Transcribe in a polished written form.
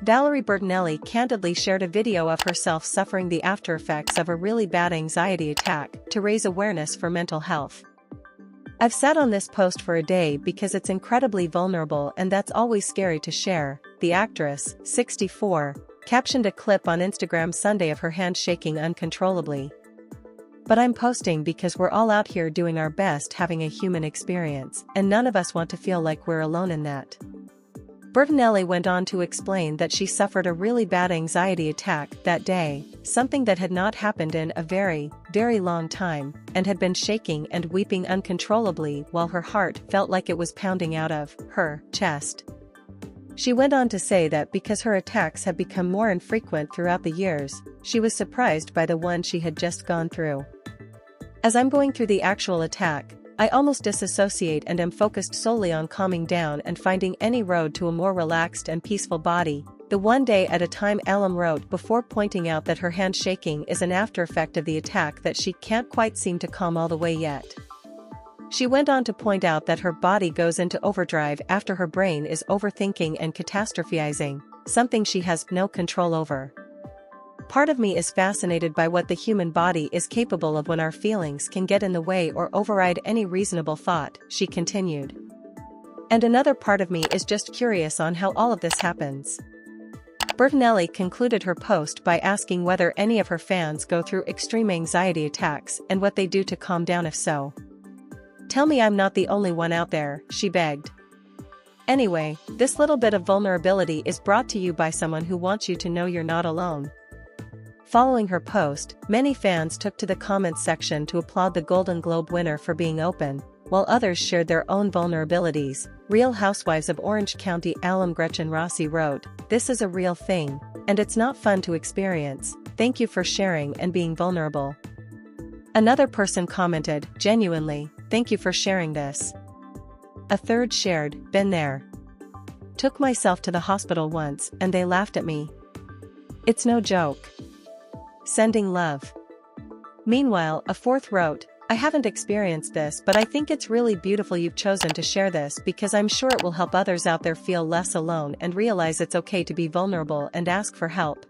Valerie Bertinelli candidly shared a video of herself suffering the aftereffects of a really bad anxiety attack to raise awareness for mental health. "I've sat on this post for a day because it's incredibly vulnerable and that's always scary to share," the actress, 64, captioned a clip on Instagram Sunday of her hand shaking uncontrollably. "But I'm posting because we're all out here doing our best having a human experience, and none of us want to feel like we're alone in that." Bertinelli went on to explain that she suffered a really bad anxiety attack that day, something that had not happened in a very, very long time, and had been shaking and weeping uncontrollably while her heart felt like it was pounding out of her chest. She went on to say that because her attacks have become more infrequent throughout the years, she was surprised by the one she had just gone through. "As I'm going through the actual attack, I almost disassociate and am focused solely on calming down and finding any road to a more relaxed and peaceful body," the one day at a time alum wrote before pointing out that her hand shaking is an after effect of the attack that she can't quite seem to calm all the way yet. She went on to point out that her body goes into overdrive after her brain is overthinking and catastrophizing, something she has no control over. "Part of me is fascinated by what the human body is capable of when our feelings can get in the way or override any reasonable thought," she continued. "And another part of me is just curious on how all of this happens." Bertinelli concluded her post by asking whether any of her fans go through extreme anxiety attacks and what they do to calm down if so. "Tell me I'm not the only one out there," she begged. Anyway, this little bit of vulnerability is brought to you by someone who wants you to know you're not alone. Following her post, many fans took to the comments section to applaud the Golden Globe winner for being open, while others shared their own vulnerabilities. Real Housewives of Orange County alum Gretchen Rossi wrote, "This is a real thing, and it's not fun to experience. Thank you for sharing and being vulnerable." Another person commented, "Genuinely, thank you for sharing this." A third shared, "Been there. Took myself to the hospital once and they laughed at me. It's no joke. Sending love." Meanwhile, a fourth wrote, "I haven't experienced this, but I think it's really beautiful you've chosen to share this because I'm sure it will help others out there feel less alone and realize it's okay to be vulnerable and ask for help.